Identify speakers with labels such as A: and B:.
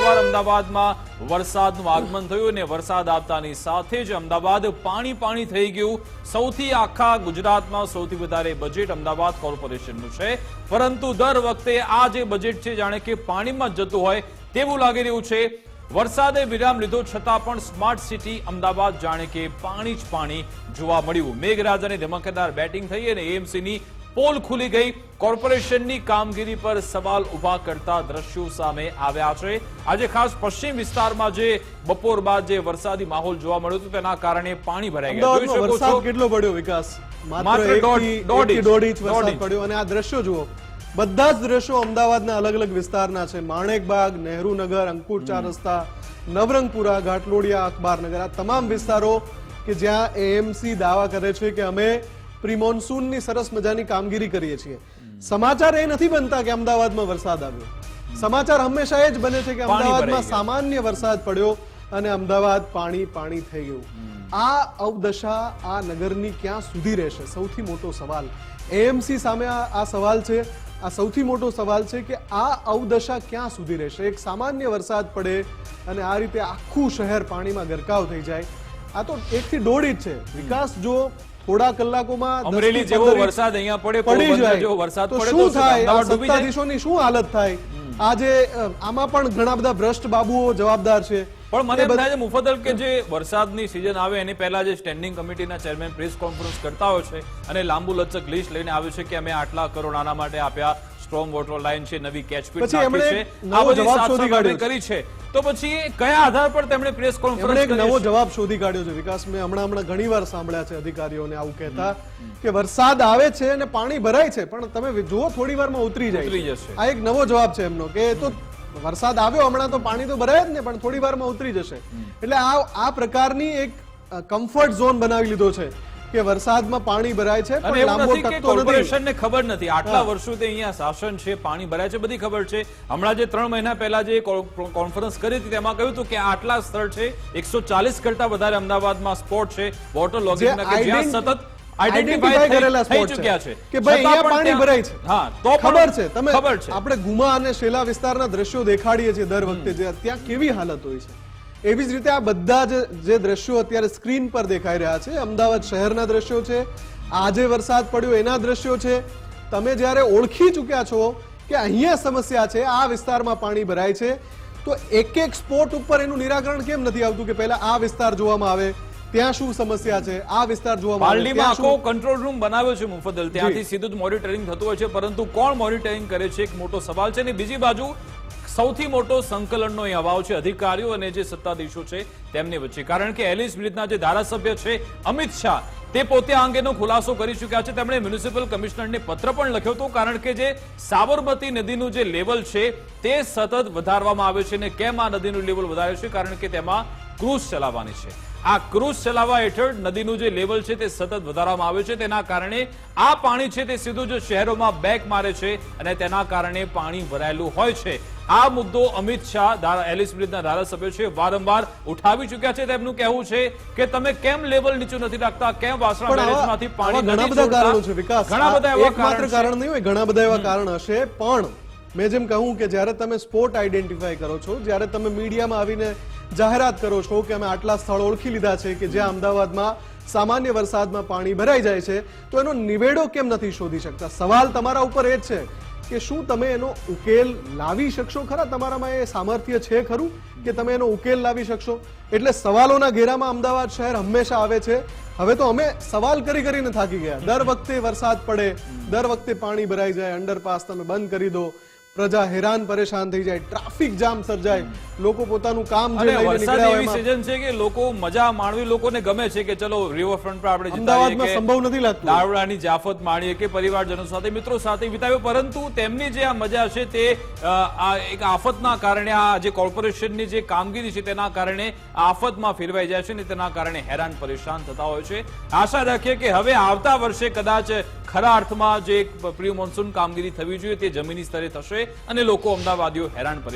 A: સવાર અમદાવાદમાં વરસાદનું આગમન થયું અને વરસાદ આવતાની સાથે જ અમદાવાદ પાણી થઈ ગયું। સૌથી આખા ગુજરાતમાં સૌથી વધારે બજેટ અમદાવાદ કોર્પોરેશનનું છે, પરંતુ દર વખતે આ જે બજેટ છે જાણે કે પાણીમાં જતું હોય તેવું લાગી રહ્યું છે। વરસાદે વિરામ લીધો છતાં પણ સ્માર્ટ સિટી અમદાવાદ જાણે કે પાણી જ પાણી જોવા મળ્યું। મેઘરાજાની ધમાકેદાર બેટિંગ થઈ અને એએમસીની પોલ ખુલી ગઈ। કોર્પોરેશનની કામગીરી પર સવાલ ઉભા કરતા દ્રશ્યો સામે આવ્યા છે। આજે ખાસ પશ્ચિમ વિસ્તારમાં જે બપોર બાદ જે વરસાદી માહોલ જોવા મળ્યો હતો તેના કારણે પાણી ભરાઈ ગયા। જોઈ શકો છો
B: કેટલો પડ્યો વિકાસ,
A: માત્ર 1.5
B: ઇંચ વરસાદ પડ્યો અને આ દ્રશ્યો જુઓ, બધા જ દ્રશ્યો અમદાવાદના અલગ અલગ વિસ્તારના છે। માણેકબાગ, નહેરુનગર, અંકુર 4 રસ્તા, નવરંગપુરા, ઘાટલોડિયા, અખબારનગર, આ તમામ વિસ્તારો કે જ્યાં એએમસી દાવા કરે છે કે અમે પ્રી મોન્સૂનની સરસ મજાની કામગીરી કરીએ છીએ। સમાચાર એ નથી બનતા કે અમદાવાદમાં વરસાદ આવ્યો, સમાચાર હંમેશા એ જ બને છે કે અમદાવાદમાં સામાન્ય વરસાદ પડ્યો અને અમદાવાદ પાણી થઈ ગયું। આ અવદશા આ નગરની ક્યાં સુધી રહેશે? સૌથી મોટો સવાલ એએમસી સામે આ સવાલ છે। આ સૌથી મોટો સવાલ છે કે આ અવદશા ક્યાં સુધી રહેશે? એક સામાન્ય વરસાદ પડે અને આ રીતે આખું શહેર પાણીમાં ગરકાવ થઈ જાય, આ તો 1 થી 1.5 ઇંચ છે વિકાસ। જો થોડા કલાકોમાં
A: અમરેલી જેવો વરસાદ અહીંયા પડી જાય વરસાદ પડે
B: તો શું થાય? સત્તાધીશોની શું હાલત થાય? આજે આમાં પણ ઘણા બધા ભ્રષ્ટ બાબુઓ જવાબદાર છે।
A: પણ મને એમ થાય છે મુફદ્દલ કે જે વરસાદની સિઝન આવે એની પહેલા જે સ્ટેન્ડિંગ કમિટીના ચેરમેન પ્રેસ કોન્ફરન્સ કરતા હોય છે અને લાંબુ લચક લિસ્ટ લઈને આવે છે કે અમે આટલા કરોડ આના માટે આપ્યા, સ્ટ્રોંગ વોટર લાઈન છે, નવી કેચપીટ નાખી છે, આ બધી સાત કરી છે, તો પછી કયા આધાર પર તેમણે પ્રેસ કોન્ફરન્સ
B: એક નવો જવાબ શોધી કાઢ્યો છે વિકાસ? મેં હમણાં ઘણીવાર સાંભળ્યા છે અધિકારીઓને આવું કહેતા કે વરસાદ આવે છે અને પાણી ભરાય છે પણ તમે જુઓ થોડી વારમાં ઉતરી જશે। આ એક નવો જવાબ છે એમનો કે તો વરસાદ આવ્યો હમણાં તો પાણી તો ભરાય જ ને પણ થોડી વારમાં ઉતરી જશે। એટલે આ પ્રકારની એક કમ્ફર્ટ ઝોન બનાવી લીધો છે કે વરસાદમાં પાણી ભરાય છે પણ લાંબો ટકતો નથી।
A: કોર્પોરેશનને ખબર નથી, આટલા વર્ષોથી અહીંયા શાસન છે, પાણી ભરાય છે, બધી ખબર છે। હમણાં જે 3 મહિના પહેલા જે કોન્ફરન્સ કરી હતી તેમાં કહ્યું હતું કે આટલા સ્થળ છે, 140 કરતા વધારે અમદાવાદમાં સ્પોટ છે વોટર લોગિંગના કે જ્યાં સતત આઈડેન્ટિફાઈ કરેલા સ્પોટ છે
B: કે ભાઈ અહીંયા પાણી ભરાય છે।
A: હા, તો
B: ખબર છે, આપણે ગુમા અને શેલા વિસ્તારના દ્રશ્યો દેખાડીએ છીએ દર વખતે, ત્યાં કેવી હાલત હોય છે। એવી જ રીતે આ બધા જે દ્રશ્યો અત્યારે સ્ક્રીન પર દેખાઈ રહ્યા છે અમદાવાદ શહેરના દ્રશ્યો છે, આજે વરસાદ પડ્યો એના દ્રશ્યો છે। તમે જ્યારે ઓળખી ચૂક્યા છો કે અહીંયા સમસ્યા છે, આ વિસ્તારમાં પાણી ભરાય છે, તો એક સ્પોટ ઉપર એનું નિરાકરણ કેમ નથી આવતું કે પહેલા આ વિસ્તાર જોવામાં આવે, ત્યાં શું સમસ્યા છે, આ વિસ્તાર જોવામાં આવે।
A: પાર્ટીમાં આખો કંટ્રોલ રૂમ બનાવ્યો છે મુફદ્દલ, ત્યાંથી સીધું જ મોનિટરિંગ થતું હોય છે, પરંતુ કોણ મોનિટરિંગ કરે છે એક મોટો સવાલ છે। અને બીજી બાજુ સૌથી મોટો સંકલનનો અભાવ છે અધિકારીઓ અને જે સત્તાધીશો છે તેમની વચ્ચે, કારણ કે એલિસ બ્રિજના જે ધારાસભ્ય છે અમિત શાહ તે પોતે આ અંગેનો ખુલાસો કરી ચૂક્યા છે। તેમણે મ્યુનિસિપલ કમિશનરને પત્ર પણ લખ્યો હતો, કારણ કે જે સાબરમતી નદીનું જે લેવલ છે તે સતત વધારવામાં આવે છે। અને કેમ આ નદીનું લેવલ વધારે છે? કારણ કે તેમાં ક્રૂઝ ચલાવવાની છે। આ ક્રૂઝ ચલાવવા હેઠળ નદીનું જે લેવલ છે તે સતત વધારવામાં આવે છે, તેના કારણે આ પાણી છે તે સીધું જ શહેરોમાં બેક મારે છે અને તેના કારણે પાણી ભરાયેલું હોય છે। આ મુદ્દો અમિત શાહ એલિસ બ્રિજના ધારાસભ્ય છે વારંવાર ઉઠાવી ચૂક્યા છે। તેમનું કહેવું છે કે તમે કેમ લેવલ નીચું નથી રાખતા, કેમ વાસણા બેરેજમાંથી પાણી
B: ઘણા બધા કારણો છે વિકાસ,
A: ઘણા બધા એવા
B: કારણ નહીં હોય, ઘણા બધા એવા કારણ હશે। પણ મેં જેમ કહું કે જ્યારે તમે સ્પોટ આઈડેન્ટિફાઈ કરો છો, જ્યારે તમે મીડિયામાં આવીને જાહેરાત કરો છો કે અમે આટલા સ્થળ ઓળખી લીધા છે કે જ્યાં અમદાવાદમાં સામાન્ય વરસાદમાં પાણી ભરાઈ જાય છે, તો એનો નિવેડો કેમ નથી શોધી શકતા? સવાલ તમારા ઉપર એ જ છે કે શું તમે એનો ઉકેલ લાવી શકશો ખરા? તમારામાં એ સામર્થ્ય છે ખરું કે તમે એનો ઉકેલ લાવી શકશો? એટલે સવાલોના ઘેરામાં અમદાવાદ શહેર હંમેશા આવે છે। હવે તો અમે સવાલ કરીને થાકી ગયા। દર વખતે વરસાદ પડે, દર વખતે પાણી ભરાઈ જાય, અંડરપાસ તમે બંધ કરી દો, પ્રજા હેરાન પરેશાન થઈ જાય, ટ્રાફિક જામ સર્જાય, લોકો પોતાનું કામ જે લઈને નીકળ્યા હોય,
A: એવી સીઝન છે કે લોકો મજા માણવી, લોકોને ગમે છે કે ચલો રિવરફ્રન્ટ પર આપણે
B: અમદાવાદમાં સંભવ નથી લાગતું
A: દારૂડાની જાફત માણીએ કે પરિવારજનો સાથે મિત્રો સાથે વિતાવ્યો, પરંતુ તેમની જે આ મજા છે તે આ એક આફતના કારણે, આ જે કોર્પોરેશનની જે કામગીરી છે તેના કારણે આફતમાં ફેરવાઈ જાય છે અને તેના કારણે હેરાન પરેશાન થતા હોય છે। આશા રાખીએ કે હવે આવતા વર્ષે કદાચ ખરા અર્થમાં જે પ્રી મોન્સૂન કામગીરી થવી જોઈએ તે જમીની સ્તરે થશે અને લોકો અમદાવાદીઓ હેરાન પરેશાન